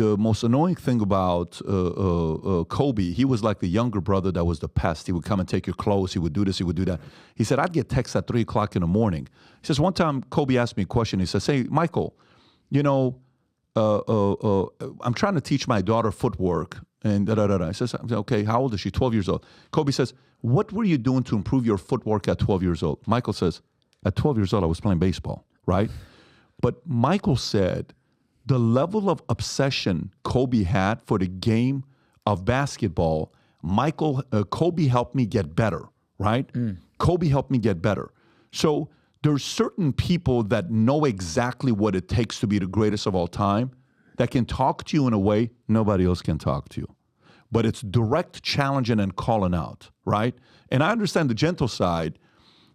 the most annoying thing about Kobe, he was like the younger brother that was the pest. He would come and take your clothes. He would do this. He would do that. He said, I'd get texts at 3 o'clock in the morning. He says, one time Kobe asked me a question. He says, hey, Michael, you know, I'm trying to teach my daughter footwork. And da-da-da-da. I says, okay, how old is she? 12 years old. Kobe says, what were you doing to improve your footwork at 12 years old? Michael says, at 12 years old, I was playing baseball, right? But Michael said the level of obsession Kobe had for the game of basketball, Kobe helped me get better, right? Kobe helped me get better. So there's certain people that know exactly what it takes to be the greatest of all time that can talk to you in a way nobody else can talk to you. But it's direct challenging and calling out, right? And I understand the gentle side,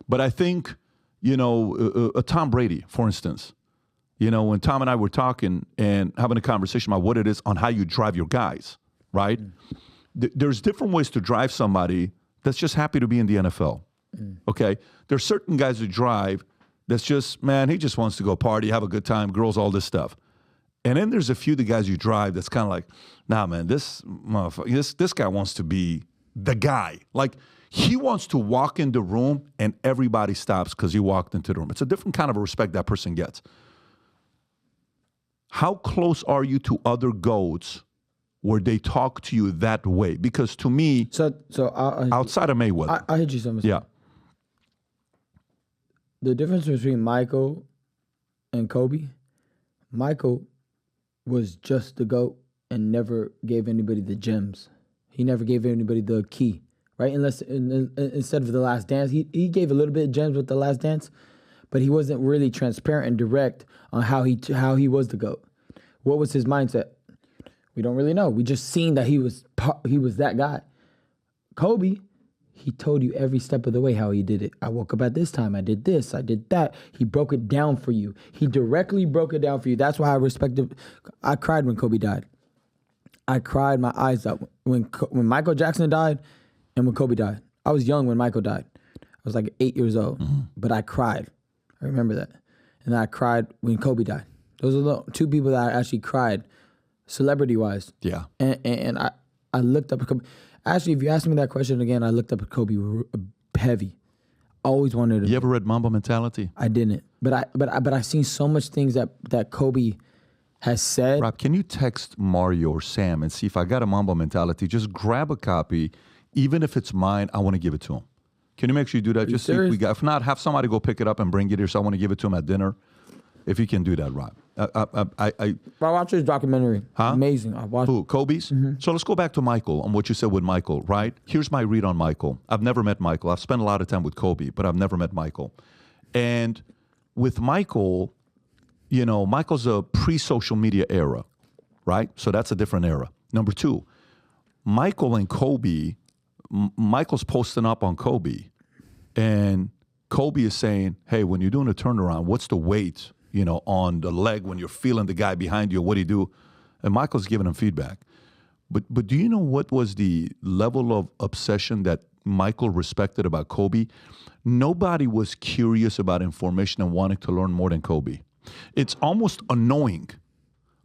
but I think, you know, Tom Brady, for instance, you know, when Tom and I were talking and having a conversation about what it is on how you drive your guys, right? There's different ways to drive somebody that's just happy to be in the NFL, okay? There's certain guys who drive that's just, man, he just wants to go party, have a good time, girls, all this stuff. And then there's a few of the guys you drive that's kind of like, nah, man, this guy wants to be the guy. Like, he wants to walk in the room and everybody stops because he walked into the room. It's a different kind of a respect that person gets. How close are you to other GOATs where they talk to you that way? Because to me, outside of Mayweather. I'll hit you something. Yeah. The difference between Michael and Kobe, Michael was just the GOAT and never gave anybody the gems. He never gave anybody the key, right? Instead of The Last Dance, he gave a little bit of gems with The Last Dance, but he wasn't really transparent and direct on how he was the GOAT. What was his mindset? We don't really know. We just seen that he was that guy. Kobe, he told you every step of the way how he did it. I woke up at this time. I did this. I did that. He broke it down for you. He directly broke it down for you. That's why I respect him. I cried when Kobe died. I cried my eyes out when Michael Jackson died and when Kobe died. I was young when Michael died. I was like 8 years old, but I cried. I remember that. And I cried when Kobe died. Those are the two people that I actually cried, celebrity-wise. Yeah. And I looked up at Kobe. Actually, if you ask me that question again, I looked up at Kobe heavy. Always wanted to. You ever read Mamba Mentality? I didn't, but I seen so much things that Kobe has said. Rob, can you text Mario or Sam and see if I got a Mamba Mentality? Just grab a copy, even if it's mine. I want to give it to him. Can you make sure you do that? Just see if we got. If not, have somebody go pick it up and bring it here. So I want to give it to him at dinner. If you can do that, Rob. I watched his documentary. Huh? Amazing. I watched. Who? Kobe's? So let's go back to Michael on what you said with Michael, right? Here's my read on Michael. I've never met Michael. I've spent a lot of time with Kobe, but I've never met Michael. And with Michael, you know, Michael's a pre-social media era, right? So that's a different era. Number two, Michael and Kobe, Michael's posting up on Kobe, and Kobe is saying, hey, when you're doing a turnaround, what's the weight, you know, on the leg when you're feeling the guy behind you? What do you do? And Michael's giving him feedback. But do you know what was the level of obsession that Michael respected about Kobe? Nobody was curious about information and wanting to learn more than Kobe. It's almost annoying.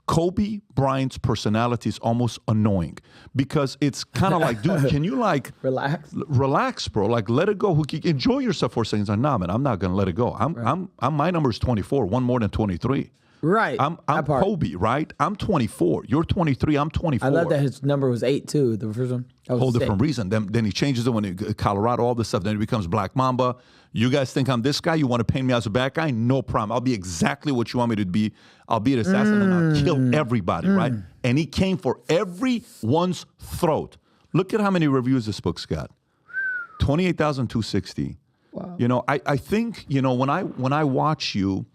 Kobe Bryant's personality is almost annoying because it's kind of like, dude, can you like relax, bro? Like, let it go. Enjoy yourself for a second. It's like, nah, man, I'm not gonna let it go. I'm my number is 24, one more than 23. Right. I'm Kobe, right? I'm 24. You're 23. I'm 24. I love that his number was 8 too. The first one. Whole different reason. Then he changes it when he Colorado, all this stuff. Then he becomes Black Mamba. You guys think I'm this guy? You want to paint me as a bad guy? No problem. I'll be exactly what you want me to be. I'll be an assassin and I'll kill everybody, right? And he came for everyone's throat. Look at how many reviews this book's got. 28,260. Wow. You know, I think, you know, when I watch you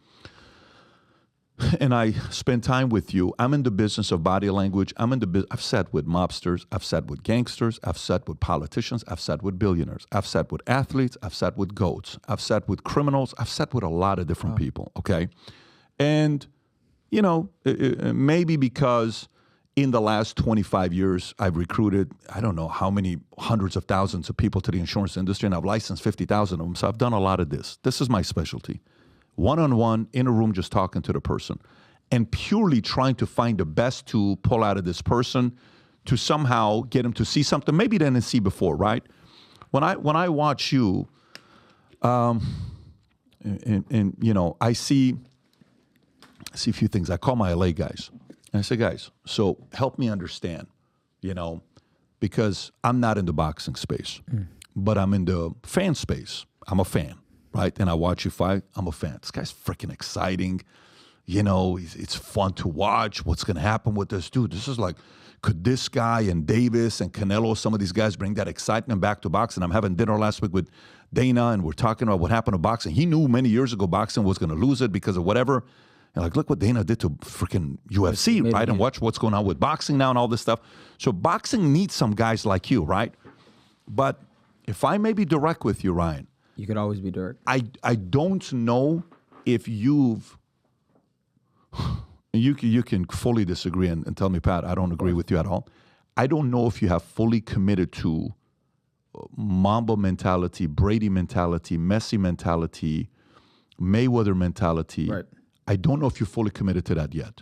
and I spend time with you, I'm in the business of body language. I've sat with mobsters. I've sat with gangsters. I've sat with politicians. I've sat with billionaires. I've sat with athletes. I've sat with goats. I've sat with criminals. I've sat with a lot of different people, okay? And, you know, maybe because in the last 25 years, I've recruited, I don't know how many hundreds of thousands of people to the insurance industry, and I've licensed 50,000 of them. So I've done a lot of this. This is my specialty. One-on-one, in a room, just talking to the person. and purely trying to find the best to pull out of this person to somehow get him to see something maybe they didn't see before, right? When I watch you, and you know, I see a few things. I call my LA guys, and I say, guys, so help me understand, you know, because I'm not in the boxing space, but I'm in the fan space. I'm a fan, right? And I watch you fight. I'm a fan. This guy's freaking exciting. You know, it's fun to watch. What's going to happen with this dude? This is like, could this guy and Davis and Canelo, some of these guys bring that excitement back to boxing? I'm having dinner last week with Dana, and we're talking about what happened to boxing. He knew many years ago boxing was going to lose it because of whatever. And like, look what Dana did to freaking UFC, maybe, right? And watch what's going on with boxing now and all this stuff. So boxing needs some guys like you, right? But if I may be direct with you, Ryan. You could always be direct. I don't know if you've... You can fully disagree and tell me, Pat, I don't agree with you at all. I don't know if you have fully committed to Mamba mentality, Brady mentality, Messi mentality, Mayweather mentality. Right. I don't know if you're fully committed to that yet.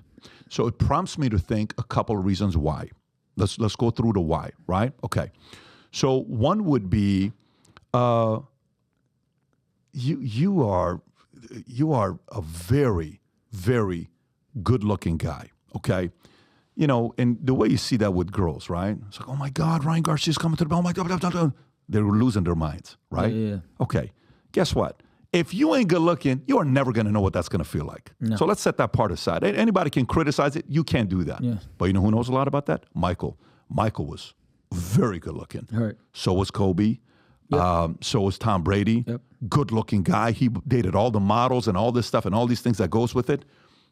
So it prompts me to think a couple of reasons why. Let's go through the why, right? Okay. So one would be you are a very, very good-looking guy, okay? You know, and the way you see that with girls, right? It's like, oh, my God, Ryan Garcia's coming to the... Oh, my God, blah, blah, blah. They're losing their minds, right? Yeah. Okay. Guess what? If you ain't good-looking, you are never going to know what that's going to feel like. No. So let's set that part aside. Anybody can criticize it. You can't do that. Yeah. But you know who knows a lot about that? Michael. Michael was very good-looking. Right. So was Kobe. Yep. So was Tom Brady. Yep. Good-looking guy. He dated all the models and all this stuff and all these things that goes with it.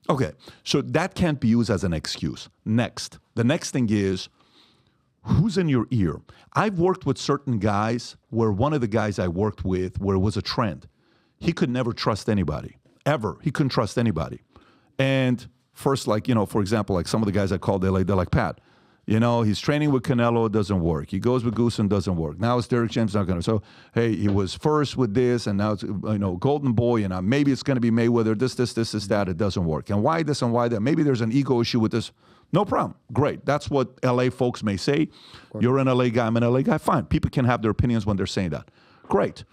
Okay, so that can't be used as an excuse. Next, the next thing is, who's in your ear? I've worked with certain guys where one of the guys I worked with, where it was a trend, he could never trust anybody, ever. He couldn't trust anybody. And first, like, you know, for example, like some of the guys I called, they're like, Pat, you know, he's training with Canelo, it doesn't work. He goes with Goosen, doesn't work. Now it's Derek James, not going to. So, hey, he was first with this, and now it's, you know, Golden Boy, and maybe it's going to be Mayweather, this, that. It doesn't work. And why this and why that? Maybe there's an ego issue with this. No problem. Great. That's what L.A. folks may say. You're an L.A. guy, I'm an L.A. guy. Fine. People can have their opinions when they're saying that. Great.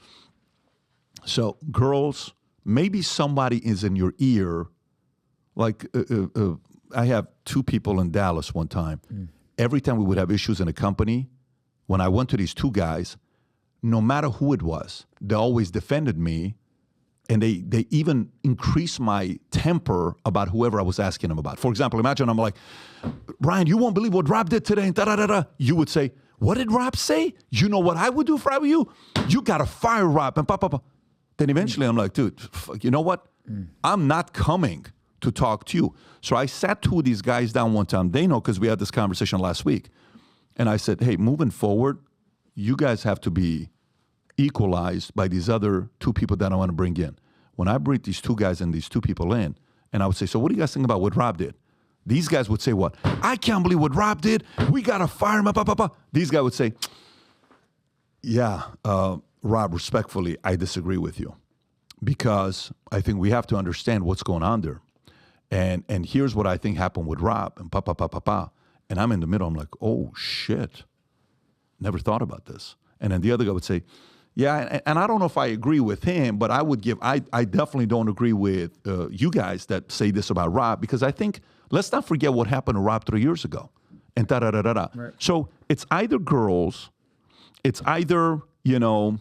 So, girls, maybe somebody is in your ear. Like, I have two people in Dallas one time. Every time we would have issues in a company, when I went to these two guys, no matter who it was, they always defended me, and they even increased my temper about whoever I was asking them about. For example, imagine I'm like, Ryan, you won't believe what Rob did today, and da-da-da-da. You would say, what did Rob say? You know what I would do if I were you? You got to fire Rob, and pa. Then eventually I'm like, dude, you know what? I'm not coming to talk to you. So I sat two of these guys down one time. They know because we had this conversation last week. And I said, hey, moving forward, you guys have to be equalized by these other two people that I want to bring in. When I bring these two guys and these two people in, and I would say, so what do you guys think about what Rob did? These guys would say what? I can't believe what Rob did. We got to fire him up. These guys would say, yeah, Rob, respectfully, I disagree with you. Because I think we have to understand what's going on there. And here's what I think happened with Rob and pa. And I'm in the middle. I'm like, oh, shit. Never thought about this. And then the other guy would say, yeah, and I don't know if I agree with him, but I definitely don't agree with you guys that say this about Rob, because I think, let's not forget what happened to Rob 3 years ago. And da-da-da-da-da. Right. So it's either girls, it's either, you know,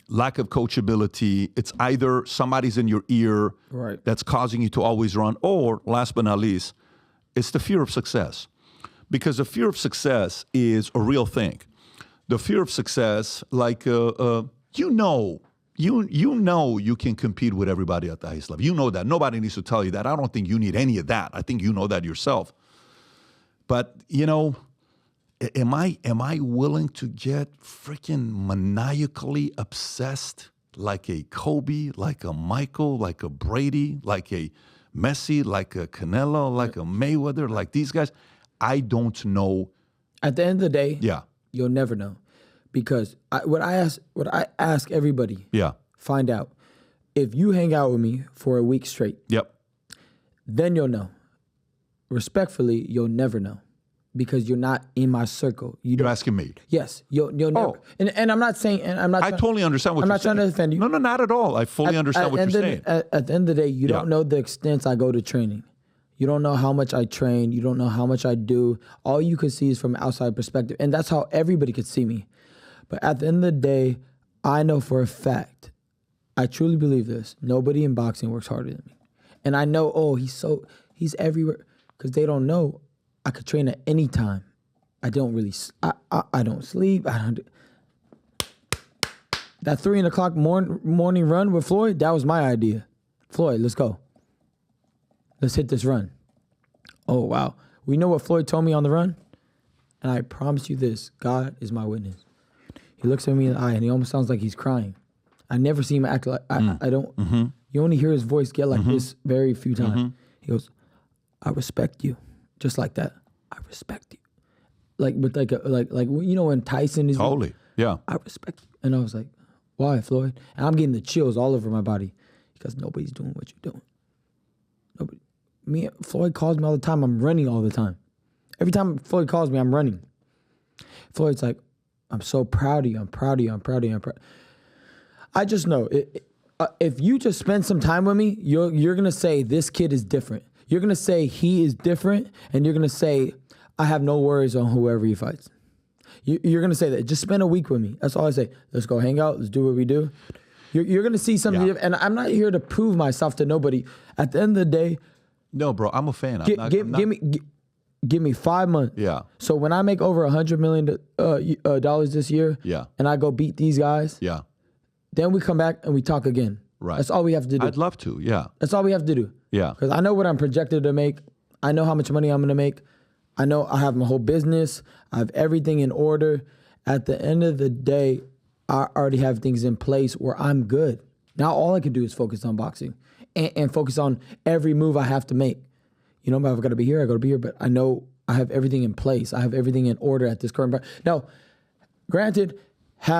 lack of coachability. It's either somebody's in your ear that's causing you to always run, or last but not least, it's the fear of success. Because the fear of success is a real thing. The fear of success, like, you know you can compete with everybody at the highest level. You know that. Nobody needs to tell you that. I don't think you need any of that. I think you know that yourself. But, you know, am I willing to get freaking maniacally obsessed like a Kobe, like a Michael, like a Brady, like a Messi, like a Canelo, like a Mayweather, like these guys? I don't know. At the end of the day, yeah, you'll never know, because what I ask everybody, find out if you hang out with me for a week straight. Yep. then you'll know. Respectfully, you'll never know because you're not in my circle. You're asking me? Yes, you'll never. Oh. And I'm not saying, and I'm not. I totally understand what you're saying. I'm not trying to offend you. No, not at all. I fully understand what you're saying. At the end of the day, you don't know the extent I go to training. You don't know how much I train. You don't know how much I do. All you can see is from an outside perspective. And that's how everybody could see me. But at the end of the day, I know for a fact, I truly believe this, nobody in boxing works harder than me. And I know, he's everywhere. Because they don't know I could train at any time. I don't really, I don't sleep. That 3 o'clock morning run with Floyd, that was my idea. Floyd, let's go. Let's hit this run. Oh, wow. We know what Floyd told me on the run? And I promise you this, God is my witness. He looks at me in the eye and he almost sounds like he's crying. I never see him act like, I don't, you only hear his voice get like this very few times. He goes, I respect you. Just like that. I respect you. Like, with like you know when Tyson is. Totally, yeah. I respect you. And I was like, why, Floyd? And I'm getting the chills all over my body because nobody's doing what you're doing. Nobody. Floyd calls me all the time. I'm running all the time. Every time Floyd calls me, I'm running. Floyd's like, I'm so proud of you. I'm proud of you. I'm proud of you. I'm proud. I just know if you just spend some time with me, you're gonna say this kid is different. You're gonna say he is different, and you're gonna say I have no worries on whoever he fights. You're gonna say that. Just spend a week with me. That's all I say. Let's go hang out. Let's do what we do. You're gonna see something different. And I'm not here to prove myself to nobody. At the end of the day. No, bro, I'm a fan. Give me 5 months. Yeah. So when I make over $100 million dollars this year, and I go beat these guys, then we come back and we talk again. Right. That's all we have to do. I'd love to. Yeah. That's all we have to do. Yeah. Because I know what I'm projected to make. I know how much money I'm going to make. I know I have my whole business. I have everything in order. At the end of the day, I already have things in place where I'm good. Now all I can do is focus on boxing and focus on every move I have to make. You know, I've got to be here, I got to be here, but I know I have everything in place. I have everything in order at this current point. Now, granted,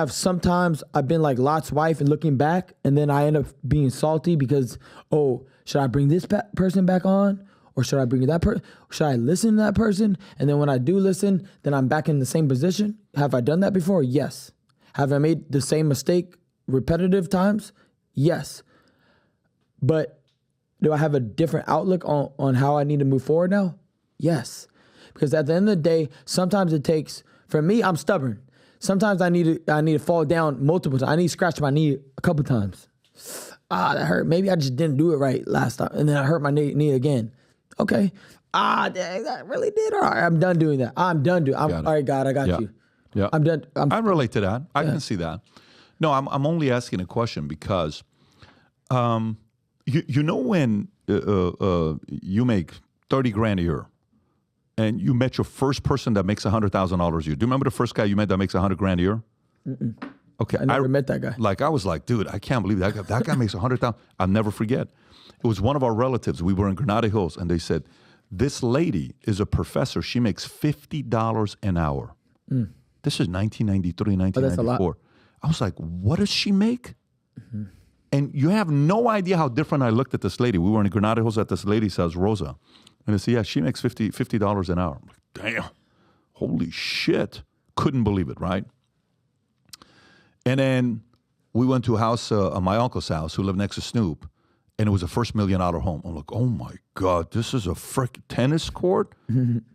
sometimes I've been like Lot's wife and looking back, and then I end up being salty because, should I bring this person back on? Or should I bring that person? Should I listen to that person? And then when I do listen, then I'm back in the same position. Have I done that before? Yes. Have I made the same mistake repetitive times? Yes. But do I have a different outlook on how I need to move forward now? Yes. Because at the end of the day, sometimes it takes, for me, I'm stubborn. Sometimes I need to fall down multiple times. I need to scratch my knee a couple times. That hurt. Maybe I just didn't do it right last time. And then I hurt my knee again. Okay. Dang, that really did. All right, I'm done doing that. I'm done doing all right, God, I got you. Yeah. I'm done. I relate to that. I can see that. No, I'm only asking a question because you know when you make $30,000 a year and you met your first person that makes $100,000 a year. Do you remember the first guy you met that makes $100,000 a year? Mm-mm. Okay. I never met that guy. Like, I was like, dude, I can't believe that guy makes $100,000. I'll never forget. It was one of our relatives. We were in Granada Hills, and they said, this lady is a professor. She makes $50 an hour. Mm. This is 1993, 1994. I was like, what does she make? Mm-hmm. And you have no idea how different I looked at this lady. We were in Granada Hills at this lady's house, Rosa. And I said, yeah, she makes $50 an hour. I'm like, damn, holy shit. Couldn't believe it, right? And then we went to a house, my uncle's house, who lived next to Snoop, and it was a first $1 million home. I'm like, oh my God, this is a freaking tennis court,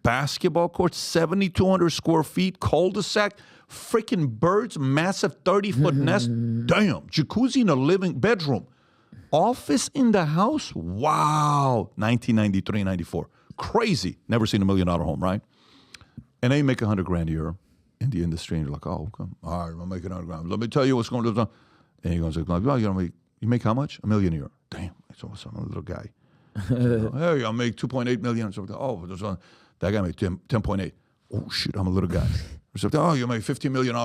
basketball court, 7,200 square feet, cul-de-sac, freaking birds, massive 30-foot nest. Damn, jacuzzi in a living bedroom. Office in the house? Wow. 1993, 94. Crazy. Never seen $1 million home, right? And then you make $100,000 a year in the industry, and you're like, oh, okay. All right, I'm making $100,000. Let me tell you what's going on. And you're going to say, you make how much? $1 million a year. Damn, it's awesome. I'm a little guy. Hey, I make $2.8 million. So, that guy made 10.8. Oh, shit, I'm a little guy. So, you make $15 million.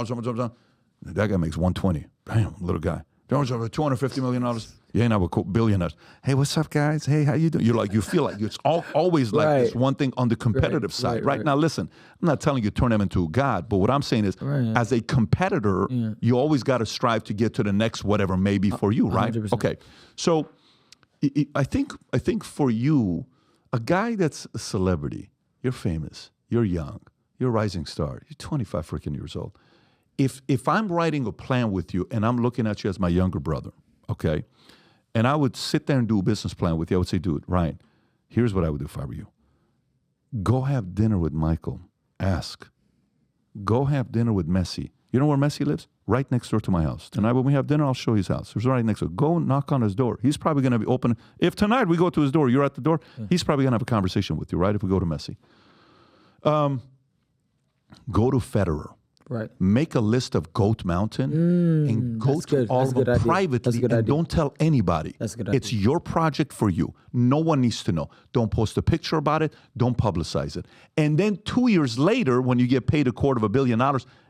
That guy makes 120. Damn, little guy. $250 million. You ain't have billionaires. Hey, what's up, guys? Hey, how you doing? You feel like it's always like this one thing on the competitive side, right? Now, listen, I'm not telling you turn them into a god, but what I'm saying is, as a competitor, you always got to strive to get to the next whatever may be for you, right? 100%. Okay, so I think for you, A guy that's a celebrity, you're famous, you're young, you're a rising star, you're 25 freaking years old. If I'm writing a plan with you and I'm looking at you as my younger brother, okay, and I would sit there and do a business plan with you, I would say, dude, Ryan, here's what I would do if I were you. Go have dinner with Michael. Ask. Go have dinner with Messi. You know where Messi lives? Right next door to my house. Tonight when we have dinner, I'll show you his house. It's right next door. Go knock on his door. He's probably going to be open. If tonight we go to his door, you're at the door, he's probably going to have a conversation with you, right, if we go to Messi. Go to Federer. Right. Make a list of Goat Mountain and go to all of them privately and don't tell anybody. That's a good idea. It's your project for you. No one needs to know. Don't post a picture about it. Don't publicize it. And then 2 years later, when you get paid $250 million,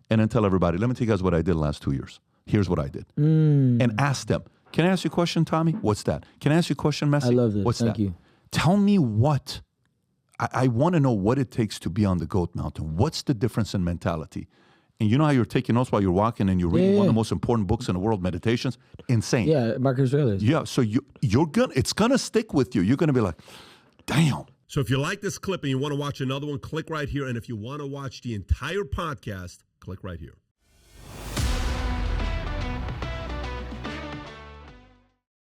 and then tell everybody, let me tell you guys what I did the last 2 years. Here's what I did. And ask them, can I ask you a question, Tommy? What's that? Can I ask you a question, Messi? I love this. What's Thank that? you. Tell me what. I want to know what it takes to be on the Goat Mountain. What's the difference in mentality? And you know how you're taking notes while you're walking and you're reading one of the most important books in the world, Meditations? Insane. Yeah, Marcus Aurelius. Yeah, so it's gonna stick with you. You're gonna be like, damn. So if you like this clip and you want to watch another one, click right here. And if you want to watch the entire podcast, click right here.